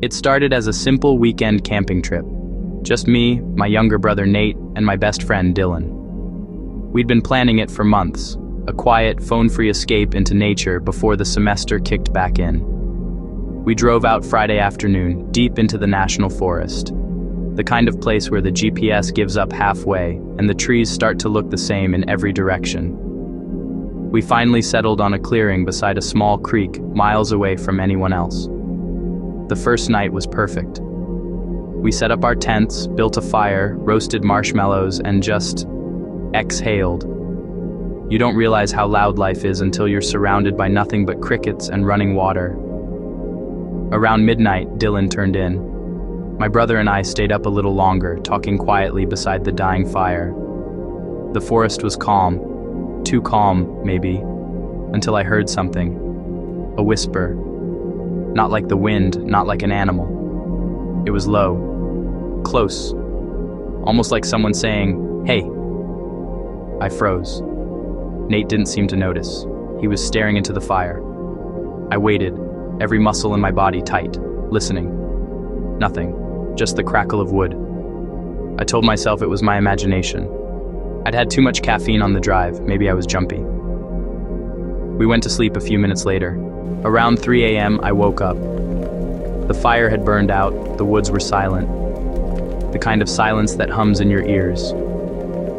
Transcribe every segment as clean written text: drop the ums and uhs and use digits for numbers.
It started as a simple weekend camping trip. Just me, my younger brother Nate, and my best friend Dylan. We'd been planning it for months, a quiet, phone-free escape into nature before the semester kicked back in. We drove out Friday afternoon, deep into the national forest. The kind of place where the GPS gives up halfway and the trees start to look the same in every direction. We finally settled on a clearing beside a small creek, miles away from anyone else. The first night was perfect. We set up our tents, built a fire, roasted marshmallows, and just exhaled. You don't realize how loud life is until you're surrounded by nothing but crickets and running water. Around midnight, Dylan turned in. My brother and I stayed up a little longer, talking quietly beside the dying fire. The forest was calm, too calm, maybe, until I heard something. A whisper. Not like the wind, not like an animal. It was low, close, almost like someone saying, "Hey." I froze. Nate didn't seem to notice. He was staring into the fire. I waited, every muscle in my body tight, listening. Nothing, just the crackle of wood. I told myself it was my imagination. I'd had too much caffeine on the drive, maybe I was jumpy. We went to sleep a few minutes later. Around 3 a.m., I woke up. The fire had burned out, the woods were silent. The kind of silence that hums in your ears.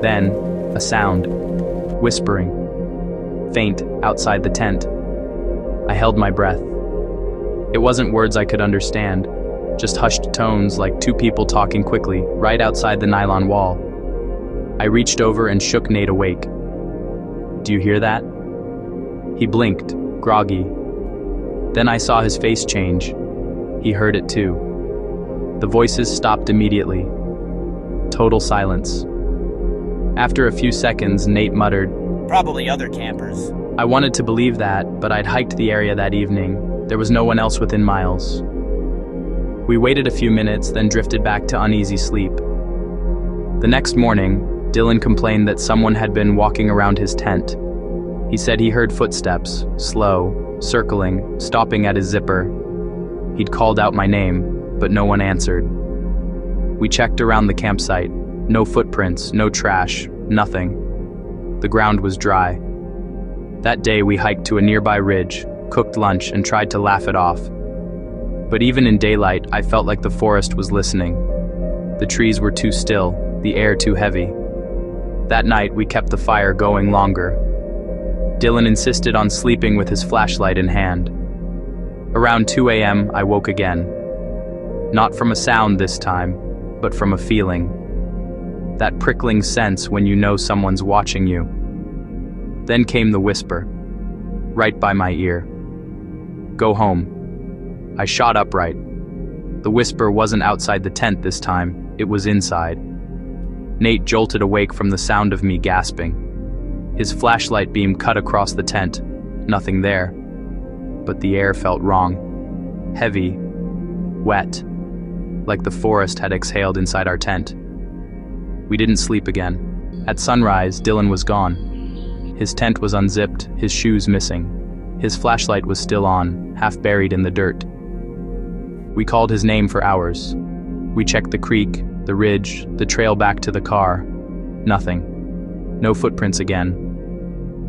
Then, a sound. Whispering. Faint, outside the tent. I held my breath. It wasn't words I could understand, just hushed tones like two people talking quickly, right outside the nylon wall. I reached over and shook Nate awake. "Do you hear that?" He blinked, groggy. Then I saw his face change. He heard it too. The voices stopped immediately. Total silence. After a few seconds, Nate muttered, "Probably other campers." I wanted to believe that, but I'd hiked the area that evening. There was no one else within miles. We waited a few minutes, then drifted back to uneasy sleep. The next morning, Dylan complained that someone had been walking around his tent. He said he heard footsteps, slow, circling, stopping at his zipper. He'd called out my name, but no one answered. We checked around the campsite. No footprints, no trash, nothing. The ground was dry. That day we hiked to a nearby ridge, cooked lunch, and tried to laugh it off. But even in daylight, I felt like the forest was listening. The trees were too still, the air too heavy. That night we kept the fire going longer. Dylan insisted on sleeping with his flashlight in hand. Around 2 a.m., I woke again. Not from a sound this time, but from a feeling. That prickling sense when you know someone's watching you. Then came the whisper, right by my ear. "Go home." I shot upright. The whisper wasn't outside the tent this time, it was inside. Nate jolted awake from the sound of me gasping. His flashlight beam cut across the tent. Nothing there. But the air felt wrong. Heavy. Wet. Like the forest had exhaled inside our tent. We didn't sleep again. At sunrise, Dylan was gone. His tent was unzipped, his shoes missing. His flashlight was still on, half buried in the dirt. We called his name for hours. We checked the creek, the ridge, the trail back to the car. Nothing. No footprints again.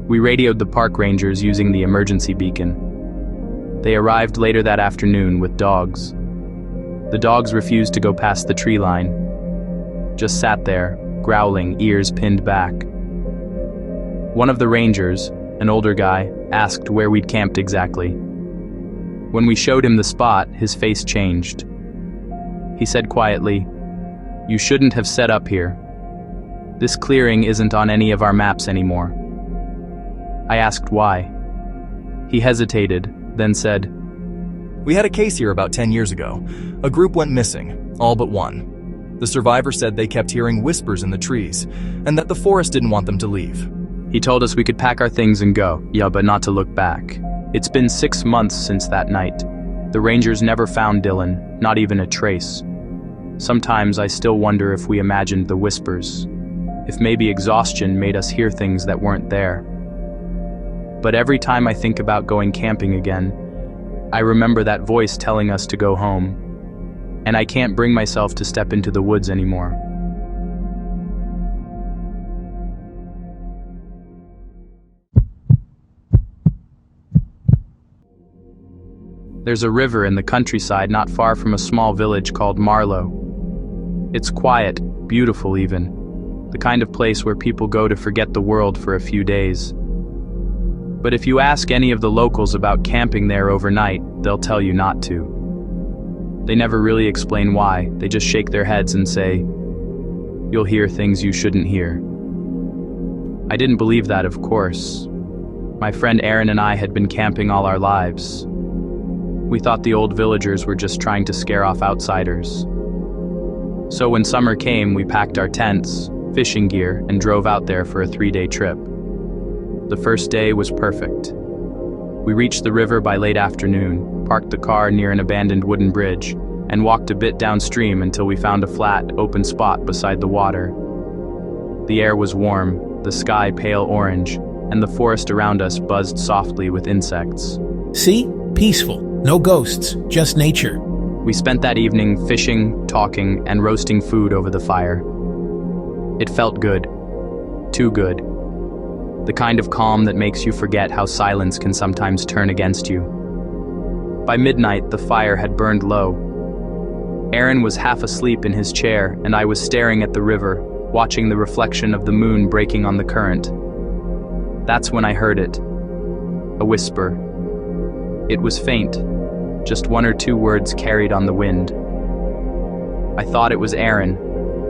We radioed the park rangers using the emergency beacon. They arrived later that afternoon with dogs. The dogs refused to go past the tree line. Just sat there, growling, ears pinned back. One of the rangers, an older guy, asked where we'd camped exactly. When we showed him the spot, his face changed. He said quietly, "You shouldn't have set up here. This clearing isn't on any of our maps anymore." I asked why. He hesitated, then said, "We had a case here about 10 years ago. A group went missing, all but one. The survivor said they kept hearing whispers in the trees, and that the forest didn't want them to leave." He told us we could pack our things and go, but not to look back. It's been 6 months since that night. The rangers never found Dylan, not even a trace. Sometimes I still wonder if we imagined the whispers, if maybe exhaustion made us hear things that weren't there. But every time I think about going camping again, I remember that voice telling us to go home. and I can't bring myself to step into the woods anymore. There's a river in the countryside not far from a small village called Marlow. It's quiet, beautiful even, the kind of place where people go to forget the world for a few days. But if you ask any of the locals about camping there overnight, they'll tell you not to. They never really explain why, they just shake their heads and say, "You'll hear things you shouldn't hear." I didn't believe that, of course. My friend Aaron and I had been camping all our lives. We thought the old villagers were just trying to scare off outsiders. So when summer came, we packed our tents, fishing gear, and drove out there for a 3-day trip. The first day was perfect. We reached the river by late afternoon, parked the car near an abandoned wooden bridge, and walked a bit downstream until we found a flat, open spot beside the water. The air was warm, the sky pale orange, and the forest around us buzzed softly with insects. See? Peaceful. No ghosts, just nature. We spent that evening fishing, talking, and roasting food over the fire. It felt good. Too good. The kind of calm that makes you forget how silence can sometimes turn against you. By midnight, the fire had burned low. Aaron was half asleep in his chair, and I was staring at the river, watching the reflection of the moon breaking on the current. That's when I heard it. A whisper. It was faint, just 1 or 2 words carried on the wind. I thought it was Aaron,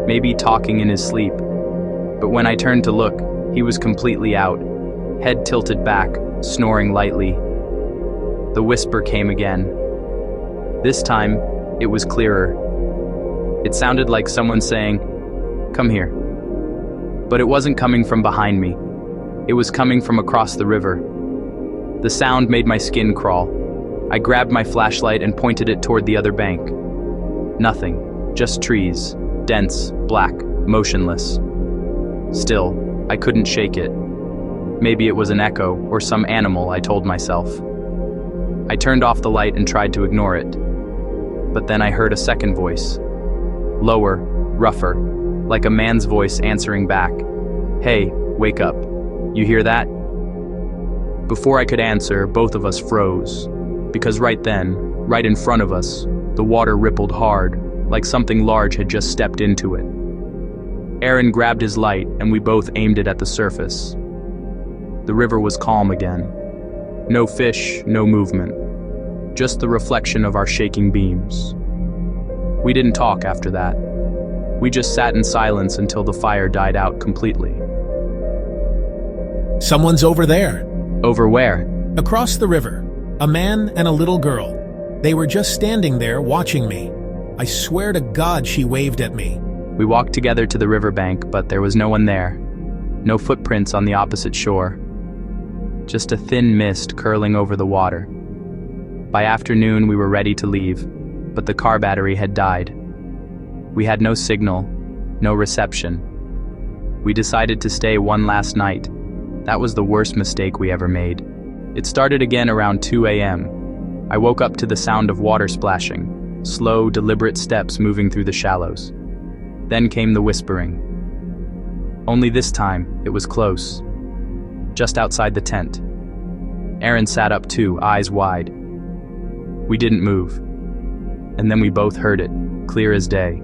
maybe talking in his sleep. But when I turned to look, he was completely out, head tilted back, snoring lightly. The whisper came again. This time, it was clearer. It sounded like someone saying, "Come here." But it wasn't coming from behind me. It was coming from across the river. The sound made my skin crawl. I grabbed my flashlight and pointed it toward the other bank. Nothing, just trees, dense, black, motionless. Still, I couldn't shake it. Maybe it was an echo or some animal, I told myself. I turned off the light and tried to ignore it. But then I heard a second voice. Lower, rougher, like a man's voice answering back. "Hey, wake up. You hear that?" Before I could answer, both of us froze. Because right then, right in front of us, the water rippled hard, like something large had just stepped into it. Aaron grabbed his light, and we both aimed it at the surface. The river was calm again. No fish, no movement. Just the reflection of our shaking beams. We didn't talk after that. We just sat in silence until the fire died out completely. Someone's over there. Over where? Across the river. A man and a little girl. They were just standing there watching me. I swear to God she waved at me. We walked together to the riverbank, but there was no one there. No footprints on the opposite shore. Just a thin mist curling over the water. By afternoon, we were ready to leave, but the car battery had died. We had no signal, no reception. We decided to stay one last night. That was the worst mistake we ever made. It started again around 2 a.m. I woke up to the sound of water splashing, slow, deliberate steps moving through the shallows. Then came the whispering. Only this time, it was close. Just outside the tent. Aaron sat up too, eyes wide. We didn't move. And then we both heard it, clear as day.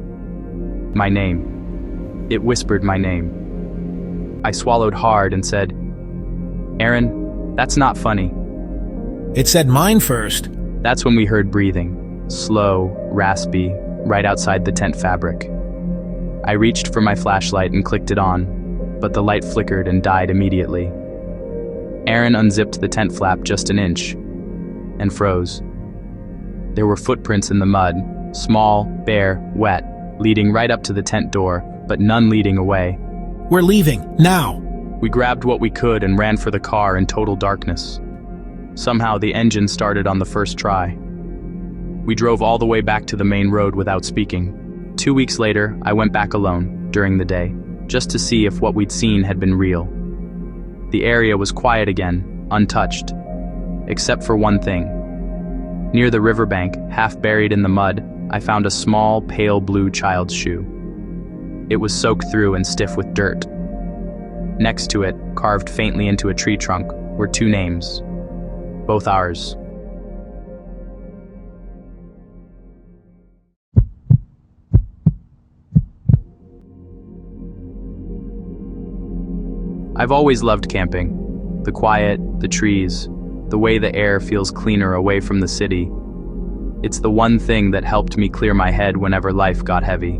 My name. It whispered my name. I swallowed hard and said, "Aaron, that's not funny." It said mine first. That's when we heard breathing, slow, raspy, right outside the tent fabric. I reached for my flashlight and clicked it on, but the light flickered and died immediately. Aaron unzipped the tent flap just an inch and froze. There were footprints in the mud, small, bare, wet, leading right up to the tent door, but none leading away. "We're leaving, now!" We grabbed what we could and ran for the car in total darkness. Somehow the engine started on the first try. We drove all the way back to the main road without speaking. 2 weeks later, I went back alone, during the day, just to see if what we'd seen had been real. The area was quiet again, untouched. Except for one thing. Near the riverbank, half buried in the mud, I found a small, pale blue child's shoe. It was soaked through and stiff with dirt. Next to it, carved faintly into a tree trunk, were two names, both ours. I've always loved camping. The quiet, the trees, the way the air feels cleaner away from the city. It's the one thing that helped me clear my head whenever life got heavy.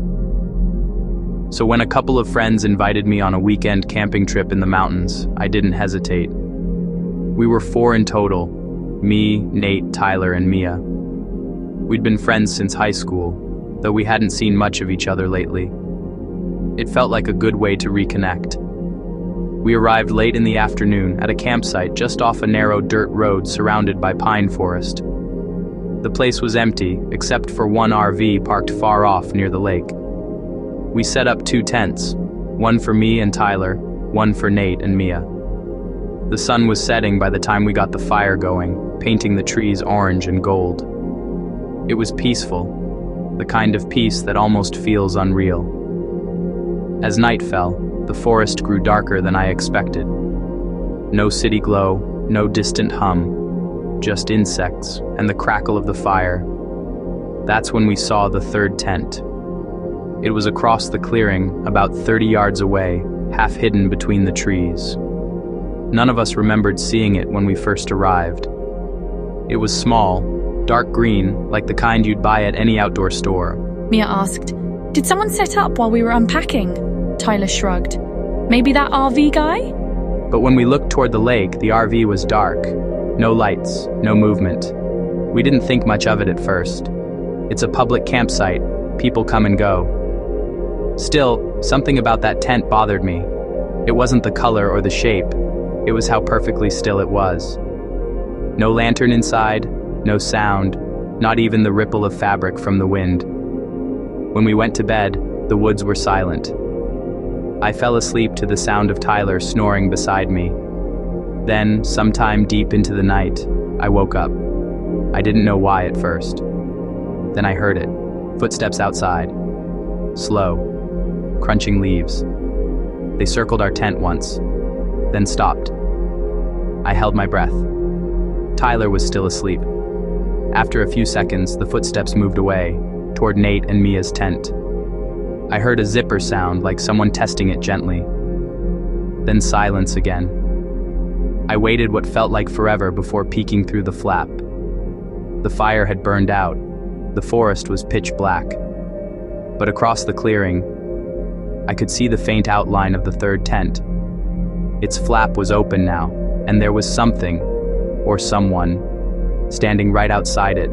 So when a couple of friends invited me on a weekend camping trip in the mountains, I didn't hesitate. We were 4 in total: me, Nate, Tyler, and Mia. We'd been friends since high school, though we hadn't seen much of each other lately. It felt like a good way to reconnect. We arrived late in the afternoon at a campsite just off a narrow dirt road surrounded by pine forest. The place was empty, except for one RV parked far off near the lake. We set up 2 tents, one for me and Tyler, one for Nate and Mia. The sun was setting by the time we got the fire going, painting the trees orange and gold. It was peaceful, the kind of peace that almost feels unreal. As night fell, the forest grew darker than I expected. No city glow, no distant hum, just insects and the crackle of the fire. That's when we saw the 3rd tent. It was across the clearing, about 30 yards away, half hidden between the trees. None of us remembered seeing it when we first arrived. It was small, dark green, like the kind you'd buy at any outdoor store. Mia asked, "Did someone set up while we were unpacking?" Tyler shrugged. "Maybe that RV guy?" But when we looked toward the lake, the RV was dark. No lights, no movement. We didn't think much of it at first. It's a public campsite. People come and go. Still, something about that tent bothered me. It wasn't the color or the shape. It was how perfectly still it was. No lantern inside, no sound, not even the ripple of fabric from the wind. When we went to bed, the woods were silent. I fell asleep to the sound of Tyler snoring beside me. Then, sometime deep into the night, I woke up. I didn't know why at first. Then I heard it. Footsteps outside. Slow. Crunching leaves. They circled our tent once, then stopped. I held my breath. Tyler was still asleep. After a few seconds, the footsteps moved away, toward Nate and Mia's tent. I heard a zipper sound like someone testing it gently. Then silence again. I waited what felt like forever before peeking through the flap. The fire had burned out. The forest was pitch black. But across the clearing, I could see the faint outline of the 3rd tent. Its flap was open now, and there was something, or someone, standing right outside it,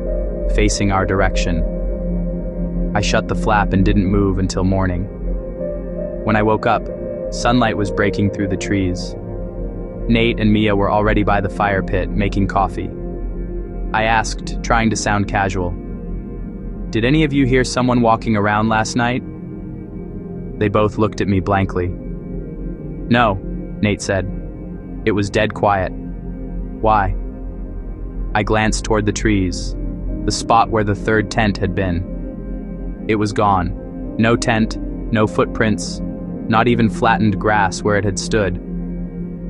facing our direction. I shut the flap and didn't move until morning. When I woke up, sunlight was breaking through the trees. Nate and Mia were already by the fire pit, making coffee. I asked, trying to sound casual, "Did any of you hear someone walking around last night?" They both looked at me blankly. "No," Nate said. "It was dead quiet." "Why?" I glanced toward the trees, the spot where the 3rd tent had been. It was gone. No tent, no footprints, not even flattened grass where it had stood.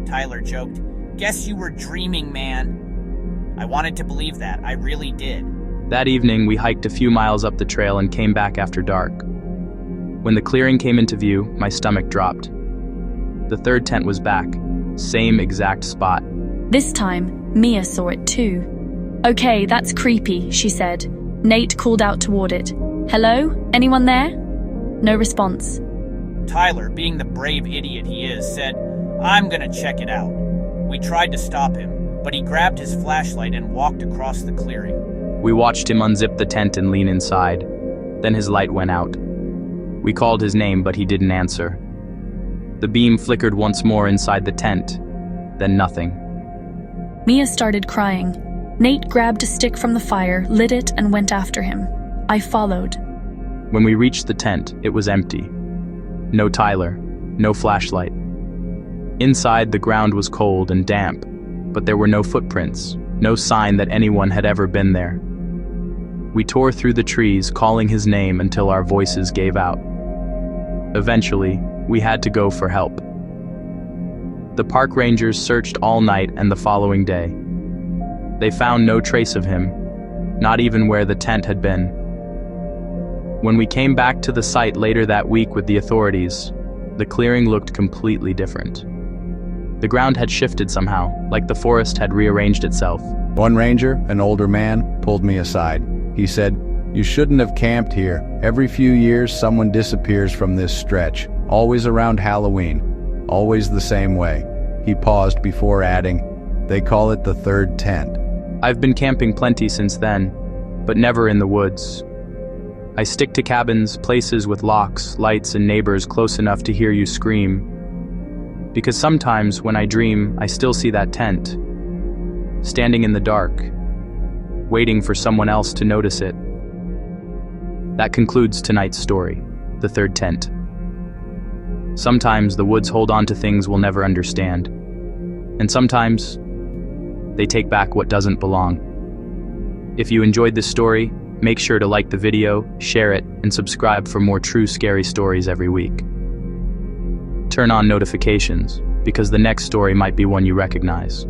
Tyler joked, "Guess you were dreaming, man." I wanted to believe that. I really did. That evening, we hiked a few miles up the trail and came back after dark. When the clearing came into view, my stomach dropped. The 3rd tent was back, same exact spot. This time, Mia saw it too. "Okay, that's creepy," she said. Nate called out toward it. "Hello? Anyone there?" No response. Tyler, being the brave idiot he is, said, "I'm gonna check it out." We tried to stop him, but he grabbed his flashlight and walked across the clearing. We watched him unzip the tent and lean inside. Then his light went out. We called his name, but he didn't answer. The beam flickered once more inside the tent, then nothing. Mia started crying. Nate grabbed a stick from the fire, lit it, and went after him. I followed. When we reached the tent, it was empty. No Tyler, no flashlight. Inside, the ground was cold and damp, but there were no footprints, no sign that anyone had ever been there. We tore through the trees, calling his name until our voices gave out. Eventually, we had to go for help. The park rangers searched all night and the following day. They found no trace of him, not even where the tent had been. When we came back to the site later that week with the authorities, the clearing looked completely different. The ground had shifted somehow, like the forest had rearranged itself. One ranger, an older man, pulled me aside. He said, "You shouldn't have camped here. Every few years someone disappears from this stretch, always around Halloween, always the same way." He paused before adding, "They call it the third tent." I've been camping plenty since then, but never in the woods. I stick to cabins, places with locks, lights, and neighbors close enough to hear you scream. Because sometimes when I dream, I still see that tent, standing in the dark, waiting for someone else to notice it. That concludes tonight's story, The Third Tent. Sometimes the woods hold on to things we'll never understand, and sometimes they take back what doesn't belong. If you enjoyed this story, make sure to like the video, share it, and subscribe for more true scary stories every week. Turn on notifications, because the next story might be one you recognize.